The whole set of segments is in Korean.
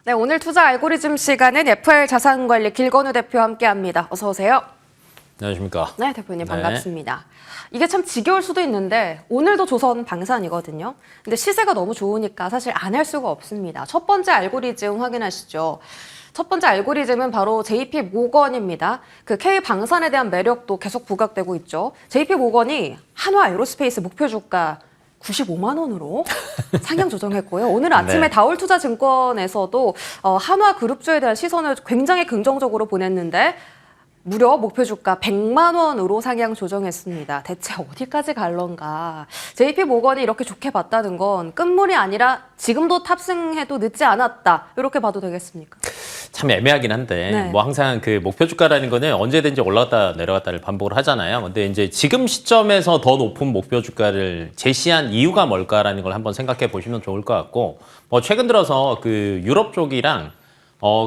네, 오늘 투자 알고리즘 시간은 FR 자산관리 길건우 대표와 함께합니다. 어서 오세요. 안녕하십니까. 네, 대표님 반갑습니다. 이게 참 지겨울 수도 있는데 오늘도 조선 방산이거든요. 근데 시세가 너무 좋으니까 사실 안 할 수가 없습니다. 첫 번째 알고리즘 확인하시죠. 첫 번째 알고리즘은 바로 JP 모건입니다. 그 K 방산에 대한 매력도 계속 부각되고 있죠. JP 모건이 한화 에어로스페이스 목표 주가 95만 원으로 상향 조정했고요. 오늘 아침에 네. 다올투자증권에서도 한화 그룹주에 대한 시선을 굉장히 긍정적으로 보냈는데 무려 목표 주가 100만 원으로 상향 조정했습니다. 대체 어디까지 갈런가? JP 모건이 이렇게 좋게 봤다는 건 끝물이 아니라 지금도 탑승해도 늦지 않았다. 이렇게 봐도 되겠습니까? 참 애매하긴 한데 네. 뭐 항상 그 목표 주가라는 거는 언제든지 올라갔다 내려갔다를 반복을 하잖아요. 근데 이제 지금 시점에서 더 높은 목표 주가를 제시한 이유가 뭘까라는 걸 한번 생각해 보시면 좋을 것 같고, 뭐 최근 들어서 그 유럽 쪽이랑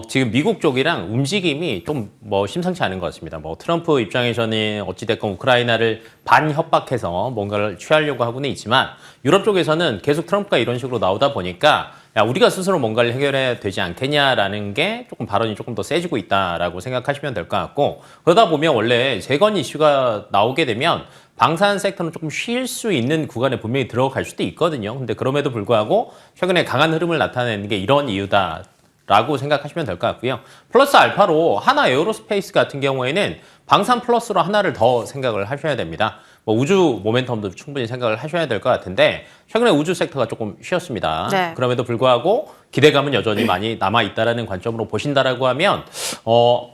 지금 미국 쪽이랑 움직임이 좀 뭐 심상치 않은 것 같습니다. 뭐 트럼프 입장에서는 어찌됐건 우크라이나를 반협박해서 뭔가를 취하려고 하고는 있지만, 유럽 쪽에서는 계속 트럼프가 이런 식으로 나오다 보니까 야, 우리가 스스로 뭔가를 해결해야 되지 않겠냐라는 게 조금 발언이 조금 더 세지고 있다라고 생각하시면 될 것 같고, 그러다 보면 원래 재건 이슈가 나오게 되면 방산 섹터는 조금 쉴 수 있는 구간에 분명히 들어갈 수도 있거든요. 근데 그럼에도 불구하고 최근에 강한 흐름을 나타내는 게 이런 이유다 라고 생각하시면 될 것 같고요. 플러스 알파로 하나 에어로스페이스 같은 경우에는 방산 플러스로 하나를 더 생각을 하셔야 됩니다. 뭐 우주 모멘텀도 충분히 생각을 하셔야 될 것 같은데, 최근에 우주 섹터가 조금 쉬었습니다. 네. 그럼에도 불구하고 기대감은 여전히 많이 남아있다라는 관점으로 보신다라고 하면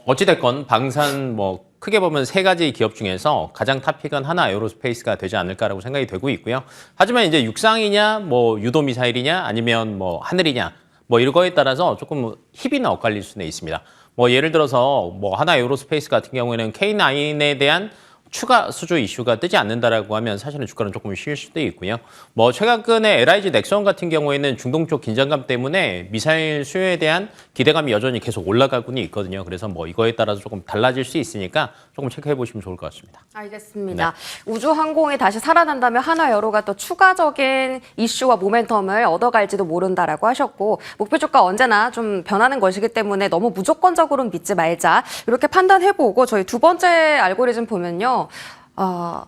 어찌됐건 방산 뭐 크게 보면 세 가지 기업 중에서 가장 탑픽은 하나 에어로스페이스가 되지 않을까라고 생각이 되고 있고요. 하지만 이제 육상이냐 뭐 유도 미사일이냐 아니면 뭐 하늘이냐 뭐 이거에 따라서 조금 희비는 엇갈릴 수는 있습니다. 뭐 예를 들어서 뭐 하나 에어로스페이스 같은 경우에는 K9에 대한 추가 수주 이슈가 뜨지 않는다라고 하면 사실은 주가는 조금 쉴 수도 있고요. 뭐 최근에 LIG 넥선 같은 경우에는 중동 쪽 긴장감 때문에 미사일 수요에 대한 기대감이 여전히 계속 올라가고는 있거든요. 그래서 뭐 이거에 따라서 조금 달라질 수 있으니까 조금 체크해 보시면 좋을 것 같습니다. 알겠습니다. 우주항공이 다시 살아난다면 하나 여로가 또 추가적인 이슈와 모멘텀을 얻어갈지도 모른다라고 하셨고, 목표 주가 언제나 좀 변하는 것이기 때문에 너무 무조건적으로는 믿지 말자, 이렇게 판단해보고 저희 두 번째 알고리즘 보면요.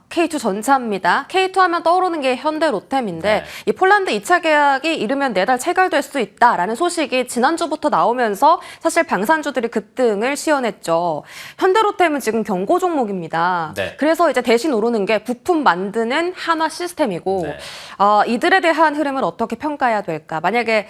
K2 전차입니다. K2 하면 떠오르는 게 현대 로템인데 네. 이 폴란드 2차 계약이 이르면 내달 체결될 수 있다라는 소식이 지난주부터 나오면서 사실 방산주들이 급등을 시현했죠. 현대 로템은 지금 경고 종목입니다. 네. 그래서 이제 대신 오르는 게 부품 만드는 한화 시스템이고, 네. 이들에 대한 흐름을 어떻게 평가해야 될까? 만약에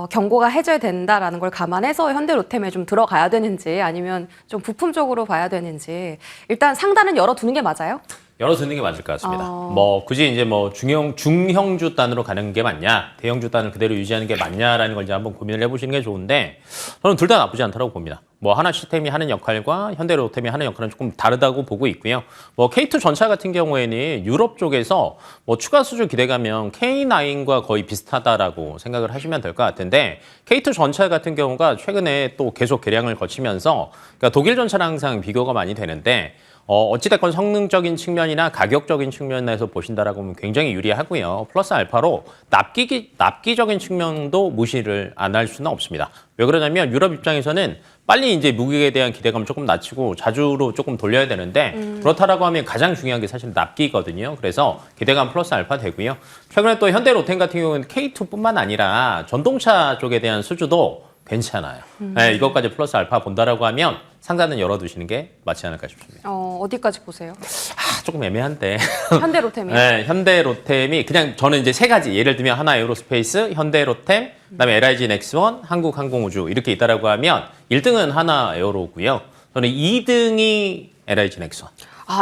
경고가 해제된다라는 걸 감안해서 현대로템에 좀 들어가야 되는지, 아니면 좀 부품 쪽으로 봐야 되는지, 일단 상단은 열어두는 게 맞아요? 열어두는 게 맞을 것 같습니다. 뭐 굳이 이제 뭐 중형주 단으로 가는 게 맞냐, 대형주 단을 그대로 유지하는 게 맞냐라는 걸 이제 한번 고민을 해보시는 게 좋은데, 저는 둘 다 나쁘지 않다고 봅니다. 뭐 하나 시스템이 하는 역할과 현대로템이 하는 역할은 조금 다르다고 보고 있고요. 뭐 K2 전차 같은 경우에는 유럽 쪽에서 뭐 추가 수주 기대가면 K9과 거의 비슷하다라고 생각을 하시면 될 것 같은데, K2 전차 같은 경우가 최근에 또 계속 개량을 거치면서, 그러니까 독일 전차랑 항상 비교가 많이 되는데, 어찌됐건 성능적인 측면이나 가격적인 측면에서 보신다라고 하면 굉장히 유리하고요. 플러스 알파로 납기적인 측면도 무시를 안 할 수는 없습니다. 왜 그러냐면 유럽 입장에서는 빨리 이제 무기에 대한 기대감을 조금 낮추고 자주로 조금 돌려야 되는데, 그렇다라고 하면 가장 중요한 게 사실 납기거든요. 그래서 기대감 플러스 알파 되고요. 최근에 또 현대 로템 같은 경우는 K2뿐만 아니라 전동차 쪽에 대한 수주도 괜찮아요. 네, 이것까지 플러스 알파 본다라고 하면 상단은 열어두시는 게 맞지 않을까 싶습니다. 어디까지 보세요? 조금 애매한데. 현대로템이요? 네, 현대로템이 그냥 저는 이제 세 가지, 예를 들면 하나 에어로스페이스, 현대로템, 그다음에 LIG 넥스원, 한국항공우주 이렇게 있다라고 하면 1등은 하나 에어로고요. 저는 2등이 LIG 넥스원.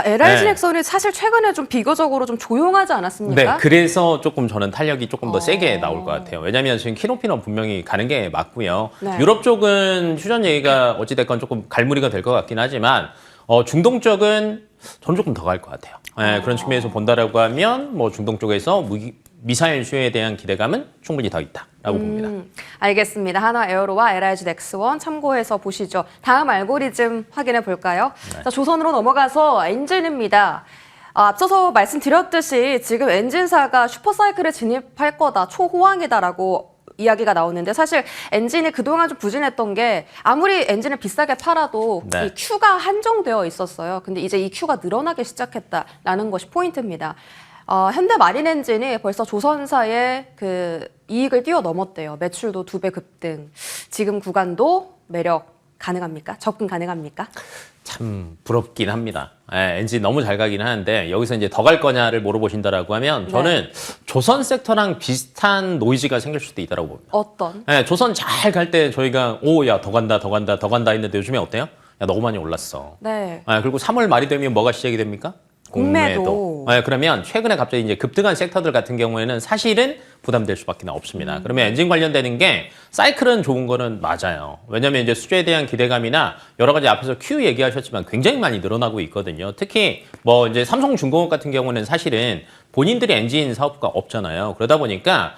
LIG 네. 넥선이 사실 최근에 좀 비교적으로 좀 조용하지 않았습니까? 네, 그래서 조금 저는 탄력이 조금 더 세게 나올 것 같아요. 왜냐하면 지금 키높이는 분명히 가는 게 맞고요. 네. 유럽 쪽은 휴전 얘기가 어찌됐건 조금 갈무리가 될 것 같긴 하지만, 중동 쪽은 저는 조금 더 갈 것 같아요. 네, 그런 측면에서 본다라고 하면 뭐 중동 쪽에서 미사일 수요에 대한 기대감은 충분히 더 있다라고 봅니다. 알겠습니다. 하나 에어로와 LIG 넥스원 참고해서 보시죠. 다음 알고리즘 확인해 볼까요? 네. 자, 조선으로 넘어가서 엔진입니다. 앞서서 말씀드렸듯이 지금 엔진사가 슈퍼사이클에 진입할 거다, 초호황이다라고 이야기가 나오는데 사실 엔진이 그동안 좀 부진했던 게 아무리 엔진을 비싸게 팔아도 네. 이 큐가 한정되어 있었어요. 근데 이제 이 큐가 늘어나기 시작했다라는 것이 포인트입니다. 현대 마린 엔진이 벌써 조선사의 그 이익을 뛰어넘었대요. 매출도 2배 급등. 지금 구간도 매력 가능합니까? 접근 가능합니까? 참 부럽긴 합니다. 엔진 너무 잘 가긴 하는데 여기서 이제 더 갈 거냐를 물어보신다라고 하면 저는 조선 섹터랑 비슷한 노이즈가 생길 수도 있다고 봅니다. 어떤? 조선 잘 갈 때 저희가 야 더 간다 더 간다 더 간다 했는데 요즘에 어때요? 야 너무 많이 올랐어. 네. 그리고 3월 말이 되면 뭐가 시작이 됩니까? 공매도. 그러면 최근에 갑자기 이제 급등한 섹터들 같은 경우에는 사실은 부담될 수밖에 없습니다. 그러면 엔진 관련되는 게 사이클은 좋은 거는 맞아요. 왜냐하면 이제 수주에 대한 기대감이나 여러 가지 앞에서 Q 얘기하셨지만 굉장히 많이 늘어나고 있거든요. 특히 뭐 이제 삼성중공업 같은 경우는 사실은 본인들이 엔진 사업부가 없잖아요. 그러다 보니까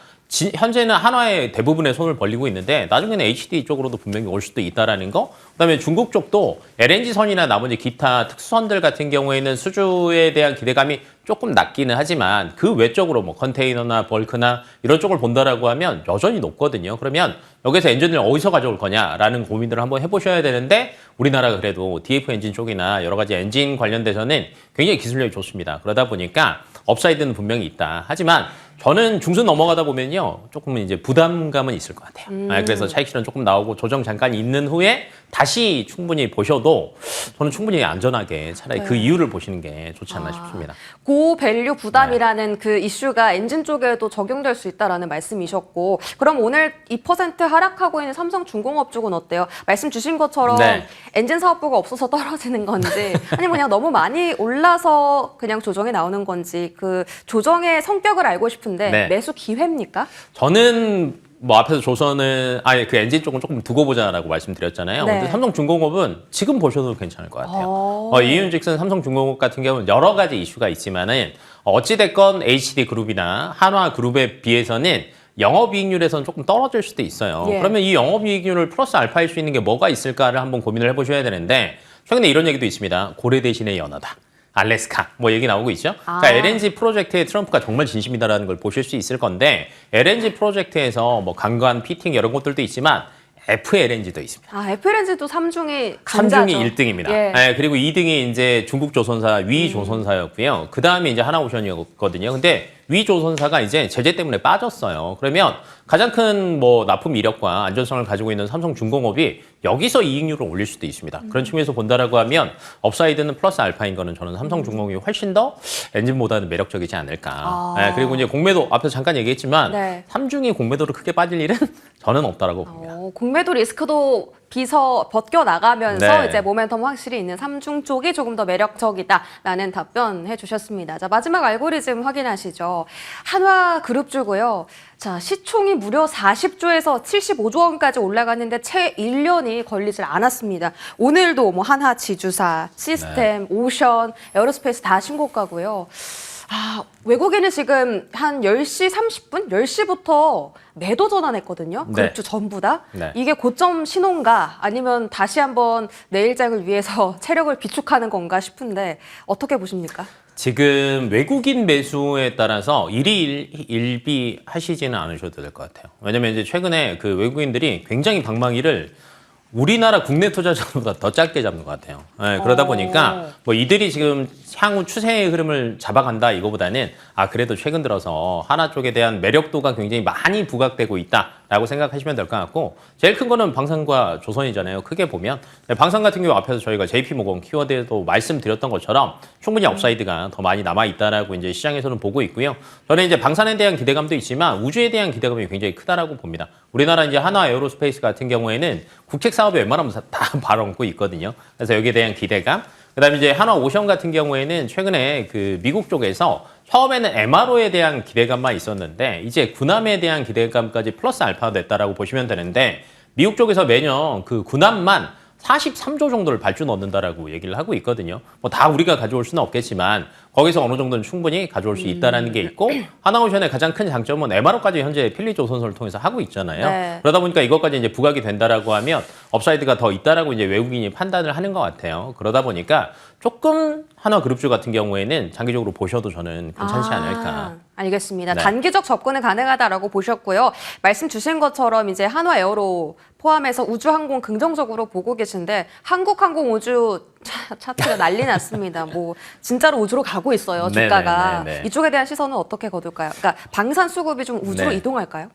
현재는 한화에 대부분의 손을 벌리고 있는데 나중에는 HD 쪽으로도 분명히 올 수도 있다라는 거. 그다음에 중국 쪽도 LNG선이나 나머지 기타 특수선들 같은 경우에는 수주에 대한 기대감이 조금 낮기는 하지만 그 외적으로 뭐 컨테이너나 벌크나 이런 쪽을 본다라고 하면 여전히 높거든요. 그러면 여기서 엔진을 어디서 가져올 거냐라는 고민들을 한번 해보셔야 되는데 우리나라가 그래도 DF 엔진 쪽이나 여러 가지 엔진 관련돼서는 굉장히 기술력이 좋습니다. 그러다 보니까 업사이드는 분명히 있다. 하지만 저는 중순 넘어가다 보면요. 조금 이제 부담감은 있을 것 같아요. 그래서 차익 실현 조금 나오고 조정 잠깐 있는 후에 다시 충분히 보셔도 저는 충분히 안전하게 차라리 그 이유를 보시는 게 좋지 않나 싶습니다. 고밸류 부담이라는 그 이슈가 엔진 쪽에도 적용될 수 있다라는 말씀이셨고 그럼 오늘 2% 하락하고 있는 삼성중공업 쪽은 어때요? 말씀 주신 것처럼 엔진 사업부가 없어서 떨어지는 건지 아니면 그냥 너무 많이 올라서 그냥 조정이 나오는 건지 그 조정의 성격을 알고 싶은데 매수 기회입니까? 저는 뭐 앞에서 조선은 그 엔진 쪽은 조금 두고 보자라고 말씀드렸잖아요. 근데 삼성중공업은 지금 보셔도 괜찮을 것 같아요. 이윤직선 삼성중공업 같은 경우는 여러 가지 이슈가 있지만은 어찌됐건 HD그룹이나 한화그룹에 비해서는 영업이익률에서는 조금 떨어질 수도 있어요. 그러면 이 영업이익률을 플러스 알파일 수 있는 게 뭐가 있을까를 한번 고민을 해보셔야 되는데 최근에 이런 얘기도 있습니다. 고래 대신에 연어다. 알래스카 뭐 얘기 나오고 있죠. 그러니까 LNG 프로젝트에 트럼프가 정말 진심이다라는 걸 보실 수 있을 건데 LNG 프로젝트에서 뭐 강간, 피팅 이런 것들도 있지만 FLNG도 있습니다. FLNG도 삼중이 강자죠. 3중이 1등입니다. 그리고 2등이 이제 중국조선사 위조선사였고요. 그 다음에 이제 하나오션이었거든요. 근데 위조선사가 이제 제재 때문에 빠졌어요. 그러면 가장 큰 뭐 납품 이력과 안전성을 가지고 있는 삼성중공업이 여기서 이익률을 올릴 수도 있습니다. 그런 측면에서 본다라고 하면 업사이드는 플러스 알파인 거는 저는 삼성중공업이 훨씬 더 엔진보다는 매력적이지 않을까. 그리고 이제 공매도 앞에서 잠깐 얘기했지만 3중이 공매도로 크게 빠질 일은 저는 없다라고 봅니다. 공매도 리스크도 벗겨나가면서 이제 모멘텀 확실히 있는 삼중 쪽이 조금 더 매력적이다라는 답변 해주셨습니다. 자, 마지막 알고리즘 확인하시죠. 한화그룹주고요. 자, 시총이 무려 40조에서 75조 원까지 올라갔는데 채 1년이 걸리질 않았습니다. 오늘도 뭐 한화 지주사, 시스템, 오션, 에어로스페이스 다 신고가고요. 외국인은 지금 한 10시 30분? 10시부터 매도 전환했거든요. 그룹주 전부 다. 이게 고점 신호인가 아니면 다시 한번 내일장을 위해서 체력을 비축하는 건가 싶은데 어떻게 보십니까? 지금 외국인 매수에 따라서 일희일비 하시지는 않으셔도 될 것 같아요. 왜냐면 이제 최근에 그 외국인들이 굉장히 방망이를 우리나라 국내 투자자보다 더 짧게 잡는 것 같아요. 그러다 보니까 뭐 이들이 지금 향후 추세의 흐름을 잡아간다 이거보다는 그래도 최근 들어서 하나 쪽에 대한 매력도가 굉장히 많이 부각되고 있다라고 생각하시면 될 것 같고 제일 큰 거는 방산과 조선이잖아요. 크게 보면 방산 같은 경우 앞에서 저희가 JP모건 키워드에도 말씀드렸던 것처럼 충분히 업사이드가 더 많이 남아 있다라고 이제 시장에서는 보고 있고요. 저는 이제 방산에 대한 기대감도 있지만 우주에 대한 기대감이 굉장히 크다라고 봅니다. 우리나라 이제 한화 에어로스페이스 같은 경우에는 국책 사업에 웬만하면 다 발언고 있거든요. 그래서 여기에 대한 기대감. 그다음에 이제 한화 오션 같은 경우에는 최근에 그 미국 쪽에서 처음에는 MRO에 대한 기대감만 있었는데 이제 군함에 대한 기대감까지 플러스 알파가 됐다라고 보시면 되는데 미국 쪽에서 매년 그 군함만 43조 정도를 발주 넣는다라고 얘기를 하고 있거든요. 뭐 다 우리가 가져올 수는 없겠지만 거기서 어느 정도는 충분히 가져올 수 있다라는 게 있고 하나오션의 가장 큰 장점은 MRO까지 현재 필리조선소를 통해서 하고 있잖아요. 네. 그러다 보니까 이것까지 이제 부각이 된다라고 하면 업사이드가 더 있다라고 이제 외국인이 판단을 하는 것 같아요. 그러다 보니까 조금 한화그룹주 같은 경우에는 장기적으로 보셔도 저는 괜찮지 않을까. 알겠습니다. 네. 단기적 접근은 가능하다라고 보셨고요. 말씀 주신 것처럼 이제 한화에어로 포함해서 우주항공 긍정적으로 보고 계신데 한국항공우주 차트가 난리 났습니다. 뭐 진짜로 우주로 가고 있어요. 주가가. 네네네네. 이쪽에 대한 시선은 어떻게 거둘까요? 그러니까 방산 수급이 좀 우주로 네. 이동할까요?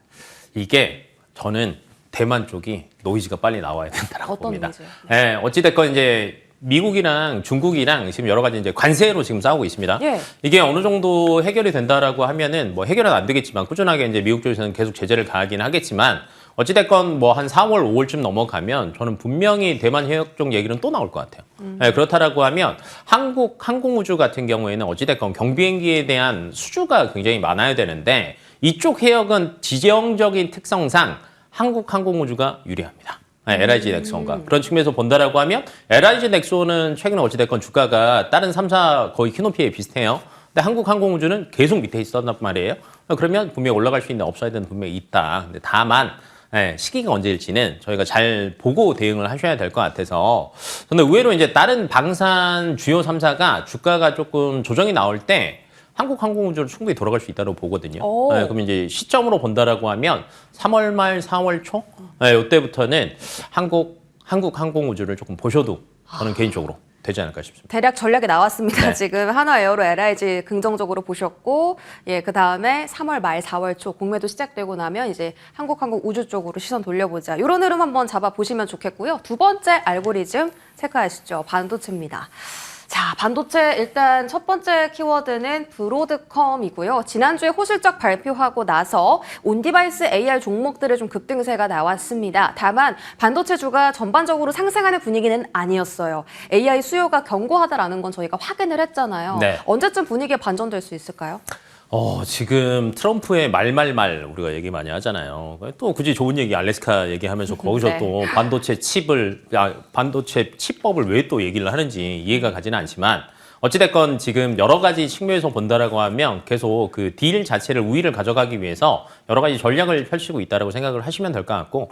이게 저는 대만 쪽이 노이즈가 빨리 나와야 된다고 어떤 봅니다. 노이즈요? 네, 어찌됐건 이제 미국이랑 중국이랑 지금 여러 가지 이제 관세로 지금 싸우고 있습니다. 예. 이게 어느 정도 해결이 된다라고 하면은 뭐 해결은 안 되겠지만 꾸준하게 이제 미국 쪽에서는 계속 제재를 가하긴 하겠지만 어찌됐건 뭐 한 4월, 5월쯤 넘어가면 저는 분명히 대만 해역 쪽 얘기는 또 나올 것 같아요. 네, 그렇다라고 하면 한국 항공우주 같은 경우에는 어찌됐건 경비행기에 대한 수주가 굉장히 많아야 되는데 이쪽 해역은 지정적인 특성상 한국 항공우주가 유리합니다. 네, LIG 넥슨과 그런 측면에서 본다라고 하면 LIG 넥슨은 최근에 어찌됐건 주가가 다른 3사 거의 키높이에 비슷해요. 근데 한국항공우주는 계속 밑에 있었단 말이에요. 그러면 분명히 올라갈 수 있는 업사이드는 분명히 있다. 근데 다만 시기가 언제일지는 저희가 잘 보고 대응을 하셔야 될 것 같아서 근데 의외로 이제 다른 방산 주요 3사가 주가가 조금 조정이 나올 때 한국항공우주로 충분히 돌아갈 수 있다고 보거든요. 네, 그럼 이제 시점으로 본다라고 하면 3월 말, 4월 초 이때부터는 한국항공우주를 조금 보셔도 저는 개인적으로 되지 않을까 싶습니다. 대략 전략이 나왔습니다. 네. 지금 한화에어로 LIG 긍정적으로 보셨고, 예, 그 다음에 3월 말, 4월 초 공매도 시작되고 나면 이제 한국항공 우주 쪽으로 시선 돌려보자. 이런 흐름 한번 잡아보시면 좋겠고요. 두 번째 알고리즘 체크하시죠. 반도체입니다. 자, 반도체 일단 첫 번째 키워드는 브로드컴이고요. 지난주에 호실적 발표하고 나서 온디바이스 AR 종목들의 좀 급등세가 나왔습니다. 다만 반도체주가 전반적으로 상승하는 분위기는 아니었어요. AI 수요가 견고하다라는 건 저희가 확인을 했잖아요. 네. 언제쯤 분위기가 반전될 수 있을까요? 지금 트럼프의 말말말 우리가 얘기 많이 하잖아요. 또 굳이 좋은 얘기 알래스카 얘기하면서 거기서 네. 또 반도체 칩법을 왜 또 얘기를 하는지 이해가 가지는 않지만 어찌됐건 지금 여러 가지 측면에서 본다라고 하면 계속 그 딜 자체를 우위를 가져가기 위해서 여러 가지 전략을 펼치고 있다라고 생각을 하시면 될 것 같고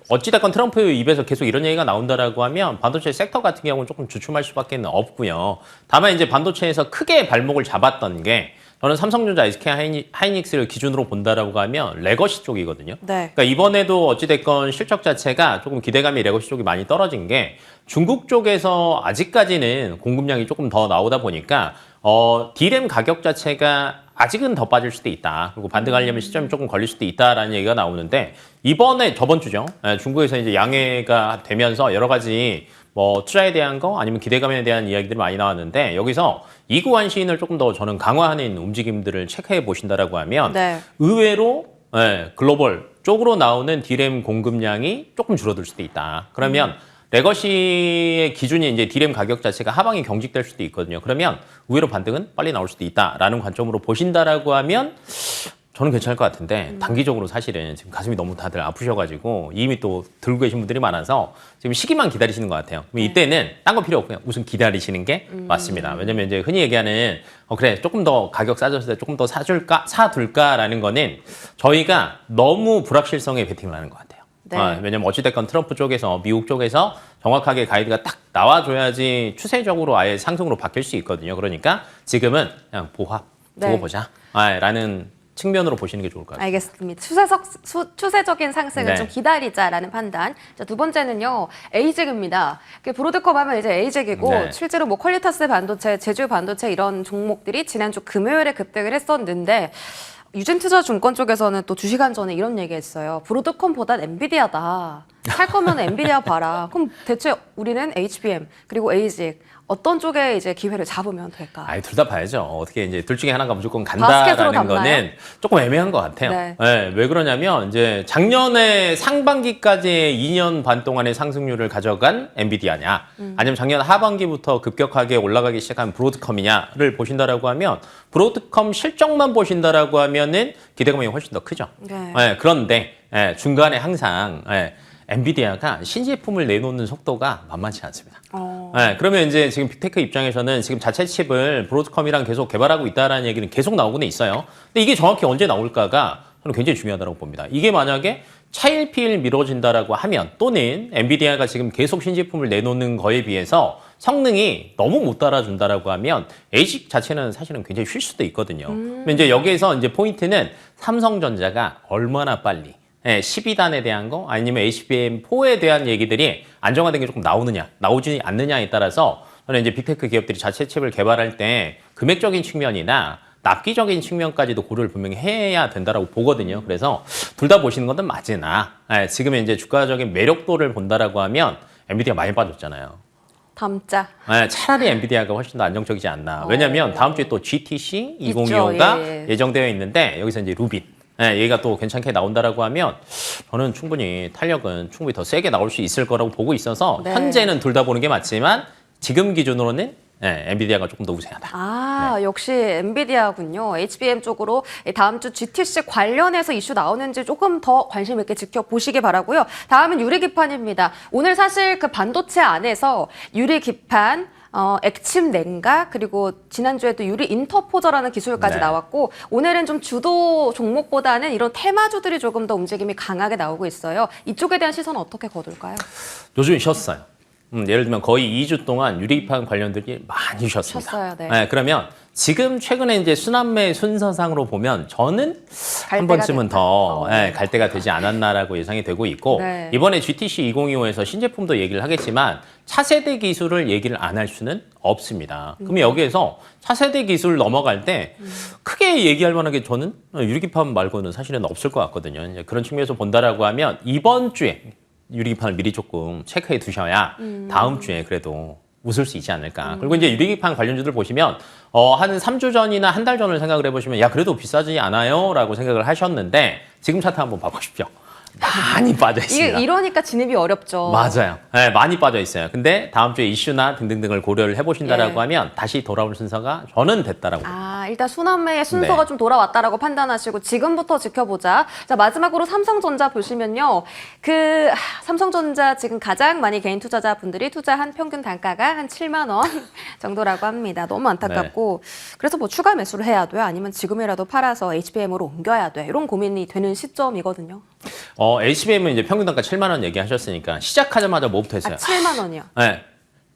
어찌됐건 트럼프 입에서 계속 이런 얘기가 나온다라고 하면 반도체 섹터 같은 경우는 조금 주춤할 수밖에 없고요. 다만 이제 반도체에서 크게 발목을 잡았던 게 저는 삼성전자, SK 하이닉스를 기준으로 본다라고 하면 레거시 쪽이거든요. 네. 그러니까 이번에도 어찌됐건 실적 자체가 조금 기대감이 레거시 쪽이 많이 떨어진 게 중국 쪽에서 아직까지는 공급량이 조금 더 나오다 보니까 D램 가격 자체가 아직은 더 빠질 수도 있다. 그리고 반등하려면 시점이 조금 걸릴 수도 있다라는 얘기가 나오는데 이번에 저번 주죠. 중국에서 이제 양해가 되면서 여러 가지 뭐 투자에 대한 거 아니면 기대감에 대한 이야기들이 많이 나왔는데 여기서 이구환 시인을 조금 더 저는 강화하는 움직임들을 체크해 보신다라고 하면 네. 의외로 글로벌 쪽으로 나오는 D램 공급량이 조금 줄어들 수도 있다. 그러면 레거시의 기준이 이제 D램 가격 자체가 하방이 경직될 수도 있거든요. 그러면 의외로 반등은 빨리 나올 수도 있다라는 관점으로 보신다라고 하면 저는 괜찮을 것 같은데 단기적으로 사실은 지금 가슴이 너무 다들 아프셔가지고 이미 또 들고 계신 분들이 많아서 지금 시기만 기다리시는 것 같아요. 그럼 이때는 딴 거 필요 없고요. 우선 기다리시는 게 맞습니다. 왜냐면 이제 흔히 얘기하는 그래 조금 더 가격 싸졌을 때 조금 더 사둘까라는 거는 저희가 너무 불확실성에 베팅을 하는 것 같아요. 네. 왜냐면 어찌됐건 트럼프 쪽에서 미국 쪽에서 정확하게 가이드가 딱 나와줘야지 추세적으로 아예 상승으로 바뀔 수 있거든요. 그러니까 지금은 그냥 두고 네. 보자 라는 측면으로 보시는 게 좋을 것 같아요. 알겠습니다. 추세적인 상승은 네. 좀 기다리자라는 판단. 자, 두 번째는요, 에이직입니다. 브로드컴 하면 이제 에이직이고, 네. 실제로 뭐 퀄리타스 반도체, 제주 반도체 이런 종목들이 지난주 금요일에 급등을 했었는데, 유진투자증권 쪽에서는 또 2시간 전에 이런 얘기했어요. 브로드컴보단 엔비디아다. 살 거면 엔비디아 봐라. 그럼 대체 우리는 HBM 그리고 에이직 어떤 쪽에 이제 기회를 잡으면 될까? 둘 다 봐야죠. 어떻게 이제 둘 중에 하나가 무조건 바스켓으로 간다라는 담나요? 거는 조금 애매한 것 같아요. 네. 왜 그러냐면 이제 작년에 상반기까지 2년 반 동안의 상승률을 가져간 엔비디아냐, 아니면 작년 하반기부터 급격하게 올라가기 시작한 브로드컴이냐를 보신다라고 하면 브로드컴 실적만 보신다라고 하면은 기대감이 훨씬 더 크죠. 네. 그런데 중간에 항상 엔비디아가 신제품을 내놓는 속도가 만만치 않습니다. 네, 그러면 이제 지금 빅테크 입장에서는 지금 자체 칩을 브로드컴이랑 계속 개발하고 있다라는 얘기는 계속 나오고는 있어요. 근데 이게 정확히 언제 나올까가 저는 굉장히 중요하다고 봅니다. 이게 만약에 차일피일 미뤄진다라고 하면 또는 엔비디아가 지금 계속 신제품을 내놓는 거에 비해서 성능이 너무 못 따라준다라고 하면 ASIC 자체는 사실은 굉장히 쉴 수도 있거든요. 근데 이제 여기에서 이제 포인트는 삼성전자가 얼마나 빨리 12단에 대한 거 아니면 HBM4에 대한 얘기들이 안정화된 게 조금 나오지 않느냐에 따라서 저는 이제 빅테크 기업들이 자체 칩을 개발할 때 금액적인 측면이나 납기적인 측면까지도 고려를 분명히 해야 된다라고 보거든요. 그래서 둘 다 보시는 것은 맞으나 지금 이제 주가적인 매력도를 본다라고 하면 엔비디아 많이 빠졌잖아요. 담자. 차라리 엔비디아가 훨씬 더 안정적이지 않나. 왜냐하면 다음 주에 또 GTC 2025가 예정되어 있는데 여기서 이제 루빈 얘가 또 괜찮게 나온다라고 하면 저는 충분히 탄력은 충분히 더 세게 나올 수 있을 거라고 보고 있어서 현재는 둘 다 보는 게 맞지만 지금 기준으로는 엔비디아가 조금 더 우세하다. 역시 엔비디아군요. HBM 쪽으로 다음 주 GTC 관련해서 이슈 나오는지 조금 더 관심 있게 지켜보시기 바라고요. 다음은 유리기판입니다. 오늘 사실 그 반도체 안에서 유리기판, 액침 냉각 그리고 지난주에도 유리 인터포저라는 기술까지 나왔고 오늘은 좀 주도 종목보다는 이런 테마주들이 조금 더 움직임이 강하게 나오고 있어요. 이쪽에 대한 시선은 어떻게 거둘까요? 요즘 쉬었어요. 예를 들면 거의 2주 동안 유리기판 관련들이 많이 쉬었습니다. 쉬었어요. 그러면 지금 최근에 이제 순환매 순서상으로 보면 저는 한 번쯤은 더 갈 때가 되지 않았나라고 예상이 되고 있고 이번에 GTC 2025에서 신제품도 얘기를 하겠지만 차세대 기술을 얘기를 안 할 수는 없습니다. 그러면 여기에서 차세대 기술 넘어갈 때 크게 얘기할 만한 게 저는 유리기판 말고는 사실은 없을 것 같거든요. 이제 그런 측면에서 본다라고 하면 이번 주에 유리기판을 미리 조금 체크해 두셔야 다음 주에 그래도 웃을 수 있지 않을까. 그리고 이제 유리기판 관련주들 보시면 한 3주 전이나 한 달 전을 생각을 해보시면 야 그래도 비싸지 않아요? 라고 생각을 하셨는데 지금 차트 한번 봐보십시오. 많이 빠져 있습니다. 이러니까 진입이 어렵죠. 맞아요. 많이 빠져 있어요. 근데 다음 주에 이슈나 등등등을 고려를 해보신다라고 하면 다시 돌아올 순서가 저는 됐다라고. 일단 순환매의 순서가 좀 돌아왔다라고 판단하시고 지금부터 지켜보자. 자, 마지막으로 삼성전자 보시면요. 삼성전자 지금 가장 많이 개인 투자자분들이 투자한 평균 단가가 한 7만 원 정도라고 합니다. 너무 안타깝고 그래서 뭐 추가 매수를 해야 돼요? 아니면 지금이라도 팔아서 HBM으로 옮겨야 돼? 이런 고민이 되는 시점이거든요. HBM은 이제 평균 단가 7만 원 얘기하셨으니까 시작하자마자 뭐부터 했어요? 7만 원이요. 네.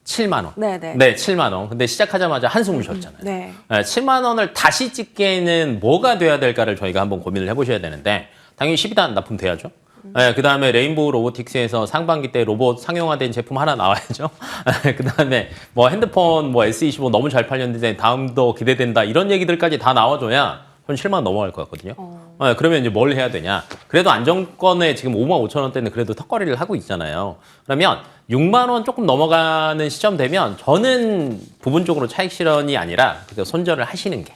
7만 원. 네네. 네, 7만 원. 근데 시작하자마자 한숨을 쉬었잖아요. 7만 원을 다시 찍기에는 뭐가 돼야 될까를 저희가 한번 고민을 해보셔야 되는데 당연히 12단 납품돼야죠. 그 다음에 레인보우 로보틱스에서 상반기 때 로봇 상용화된 제품 하나 나와야죠. 그 다음에 뭐 핸드폰 뭐 S25 너무 잘 팔렸는데 다음도 기대된다 이런 얘기들까지 다 나와줘야 한 7만 원 넘어갈 것 같거든요. 그러면 이제 뭘 해야 되냐. 그래도 안정권에 지금 5만 5천 원대는 그래도 턱걸이를 하고 있잖아요. 그러면 6만 원 조금 넘어가는 시점 되면 저는 부분적으로 차익 실현이 아니라 손절을 하시는 게.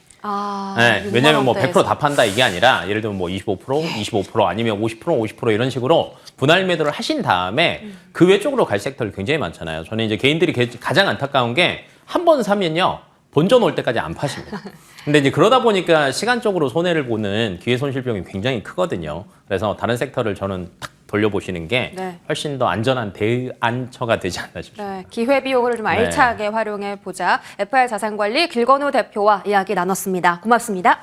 왜냐면 뭐 100% 다 판다 이게 아니라 예를 들면 뭐 25% 아니면 50% 이런 식으로 분할 매도를 하신 다음에 그 외 쪽으로 갈 섹터를 굉장히 많잖아요. 저는 이제 개인들이 가장 안타까운 게 한 번 사면요. 본전 올 때까지 안 파십니다. 근데 이제 그러다 보니까 시간적으로 손해를 보는 기회 손실병이 굉장히 크거든요. 그래서 다른 섹터를 저는 탁 돌려보시는 게 훨씬 더 안전한 대안처가 되지 않나 싶습니다. 기회 비용을 좀 알차게 활용해 보자. FR 자산관리 길건우 대표와 이야기 나눴습니다. 고맙습니다.